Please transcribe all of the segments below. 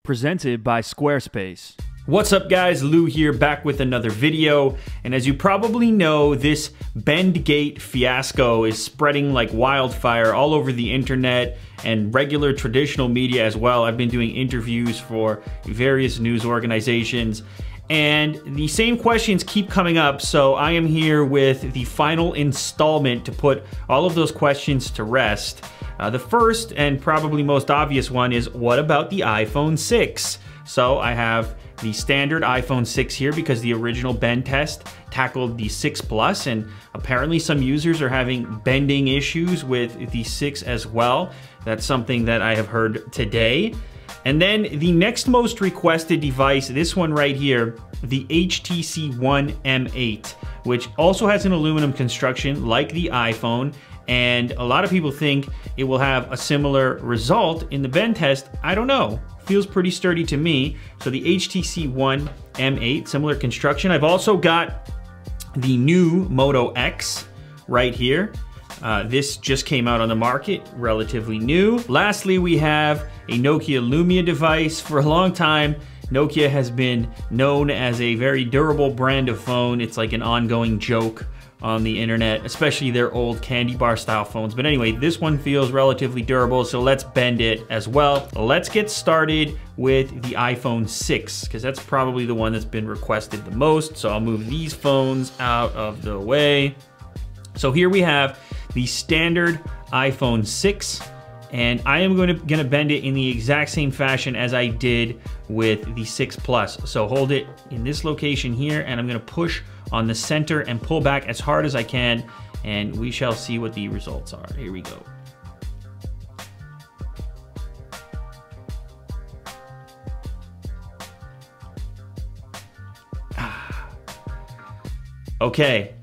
Presented by Squarespace. What's up guys, Lou here, back with another video. And as you probably know, this Bendgate fiasco is spreading like wildfire all over the internet and regular traditional media as well. I've been doing interviews for various news organizations, and the same questions keep coming up, so I am here with the final installment to put all of those questions to rest. The first and probably most obvious one is, what about the iPhone 6? So I have the standard iPhone 6 here because the original bend test tackled the 6 Plus, and apparently some users are having bending issues with the 6 as well. That's something that I have heard today. And then the next most requested device, this one right here, the HTC One M8, which also has an aluminum construction like the iPhone, and a lot of people think it will have a similar result in the bend test. I don't know. Feels pretty sturdy to me. So the HTC One M8, similar construction. I've also got the new Moto X right here. This just came out on the market, relatively new. Lastly, we have a Nokia Lumia device. For a long time, Nokia has been known as a very durable brand of phone. It's like an ongoing joke on the internet, especially their old candy bar style phones. But anyway, this one feels relatively durable, so let's bend it as well. Let's get started with the iPhone 6, because that's probably the one that's been requested the most. So I'll move these phones out of the way. So here we have the standard iPhone 6, and I am gonna bend it in the exact same fashion as I did with the 6 Plus. So hold it in this location here, and I'm gonna push on the center and pull back as hard as I can, and we shall see what the results are. Here we go. Okay,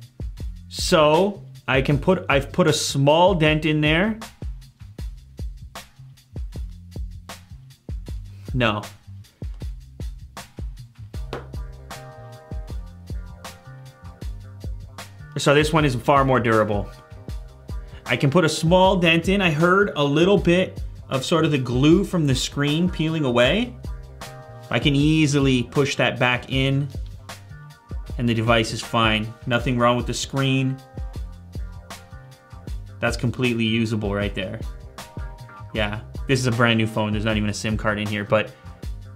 so I've put a small dent in there. No. So this one is far more durable. I can put a small dent in. I heard a little bit of sort of the glue from the screen peeling away. I can easily push that back in, and the device is fine. Nothing wrong with the screen. That's completely usable right there. Yeah, this is a brand new phone. There's not even a SIM card in here, but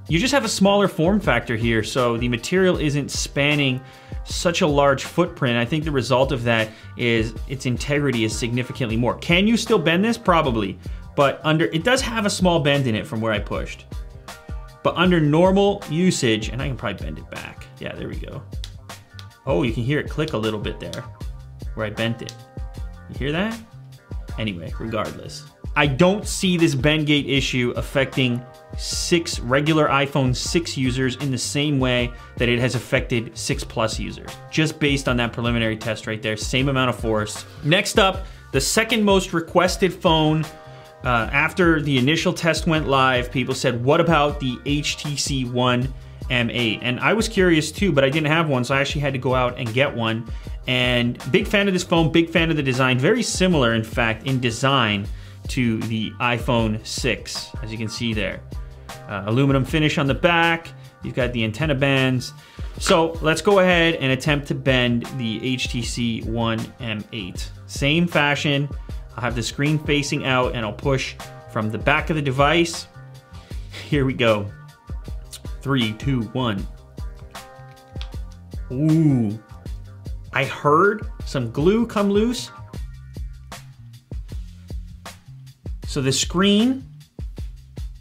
you just have a smaller form factor here, so the material isn't spanning such a large footprint. I think the result of that is its integrity is significantly more. Can you still bend this? Probably, but it does have a small bend in it from where I pushed. But under normal usage, and I can probably bend it back. Yeah, there we go. Oh, you can hear it click a little bit there where I bent it. You hear that? Anyway, regardless, I don't see this Bendgate issue affecting regular iPhone 6 users in the same way that it has affected 6 Plus users. Just based on that preliminary test right there, same amount of force. Next up, the second most requested phone. After the initial test went live, people said, what about the HTC One M8? And I was curious too, but I didn't have one, so I actually had to go out and get one. And big fan of this phone, big fan of the design. Very similar, in fact, in design to the iPhone 6, as you can see there. Aluminum finish on the back. You've got the antenna bands. So let's go ahead and attempt to bend the HTC One M8. Same fashion. I'll have the screen facing out, and I'll push from the back of the device. Here we go. 3, 2, 1. Ooh. I heard some glue come loose. So the screen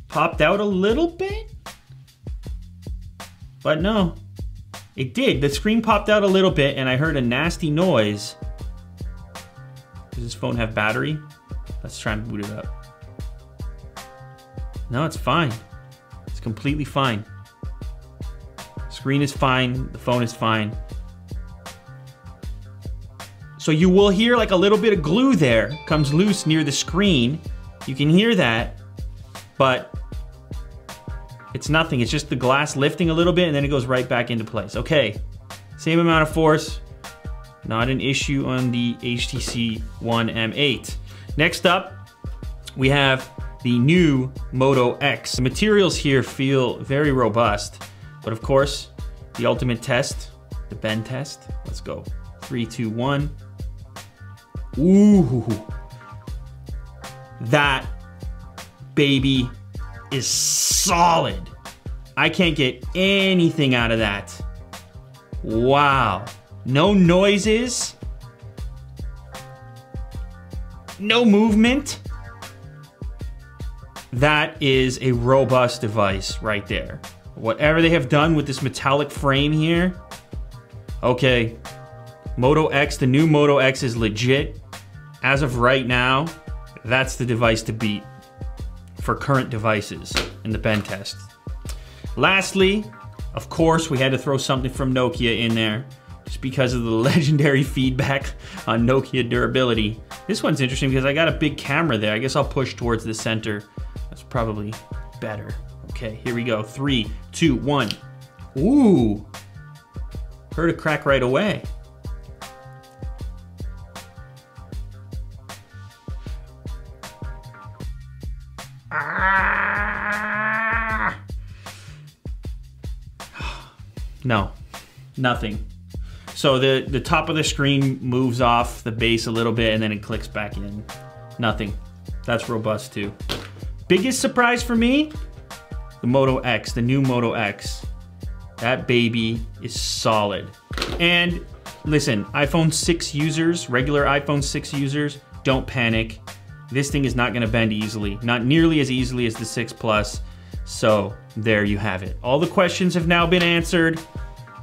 popped out a little bit, but no, it did. The screen popped out a little bit, and I heard a nasty noise. Does this phone have battery? Let's try and boot it up. No, it's fine. It's completely fine. Screen is fine, the phone is fine. So you will hear like a little bit of glue there comes loose near the screen. You can hear that, but it's nothing. It's just the glass lifting a little bit, and then it goes right back into place. Okay, same amount of force. Not an issue on the HTC One M8. Next up, we have the new Moto X. The materials here feel very robust, but of course, the ultimate test, the bend test. Let's go. 3, 2, 1. Ooh. That baby is solid. I can't get anything out of that. Wow. No noises. No movement. That is a robust device right there. Whatever they have done with this metallic frame here. Okay. Moto X, the new Moto X is legit. As of right now, that's the device to beat for current devices in the bend test. Lastly, of course, we had to throw something from Nokia in there just because of the legendary feedback on Nokia durability. This one's interesting because I got a big camera there. I guess I'll push towards the center. That's probably better. Okay, here we go. 3, 2, 1. Ooh. Heard a crack right away. Ah. No, nothing. So the top of the screen moves off the base a little bit and then it clicks back in. Nothing. That's robust too. Biggest surprise for me, the Moto X, the new Moto X. That baby is solid. And listen, iPhone 6 users, regular iPhone 6 users, don't panic. This thing is not gonna bend easily, not nearly as easily as the 6 Plus. So there you have it. All the questions have now been answered,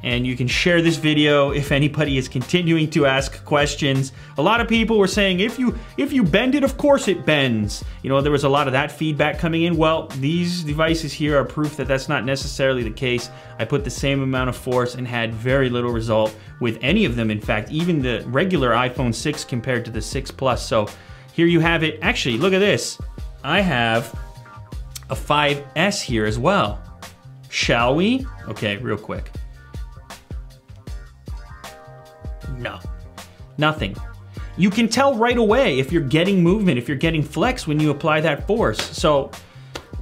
and you can share this video if anybody is continuing to ask questions. A lot of people were saying, if you bend it, of course it bends. You know, there was a lot of that feedback coming in. Well, these devices here are proof that that's not necessarily the case. I put the same amount of force and had very little result with any of them. In fact, even the regular iPhone 6 compared to the 6 Plus. So here you have it. Actually, look at this. I have a 5S here as well. Shall we? Okay, real quick. No, nothing. You can tell right away if you're getting movement, if you're getting flex when you apply that force. So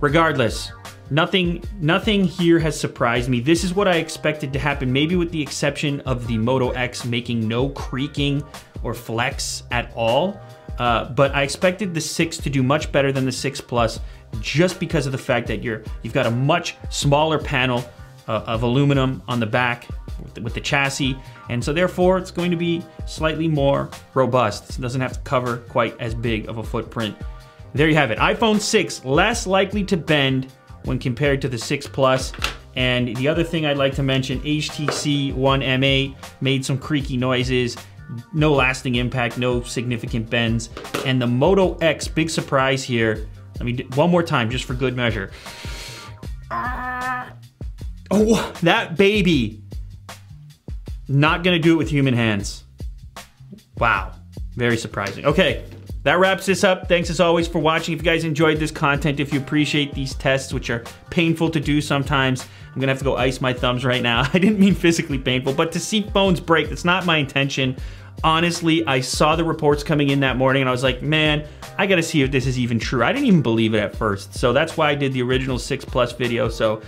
regardless, nothing here has surprised me. This is what I expected to happen, maybe with the exception of the Moto X making no creaking or flex at all. But I expected the 6 to do much better than the 6 Plus just because of the fact that you've got a much smaller panel of aluminum on the back with the chassis, and so therefore it's going to be slightly more robust. It doesn't have to cover quite as big of a footprint. There you have it. iPhone 6 less likely to bend when compared to the 6 Plus. And the other thing I'd like to mention, HTC One M8 made some creaky noises. No lasting impact, no significant bends. And the Moto X, big surprise here. Let me do one more time just for good measure. Oh, that baby. Not gonna do it with human hands. Wow, very surprising. Okay, that wraps this up. Thanks as always for watching. If you guys enjoyed this content, if you appreciate these tests, which are painful to do sometimes, I'm gonna have to go ice my thumbs right now. I didn't mean physically painful, but to see phones break, that's not my intention. Honestly, I saw the reports coming in that morning and I was like, man, I gotta see if this is even true. I didn't even believe it at first. So that's why I did the original 6 Plus video. So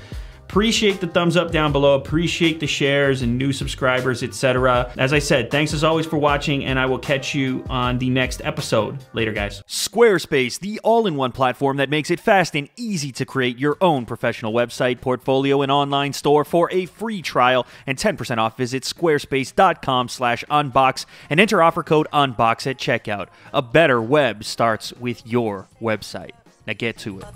appreciate the thumbs up down below, appreciate the shares and new subscribers, etc. As I said, thanks as always for watching, and I will catch you on the next episode. Later, guys. Squarespace, the all-in-one platform that makes it fast and easy to create your own professional website, portfolio, and online store. For a free trial and 10% off, visit squarespace.com/unbox and enter offer code UNBOX at checkout. A better web starts with your website. Now get to it.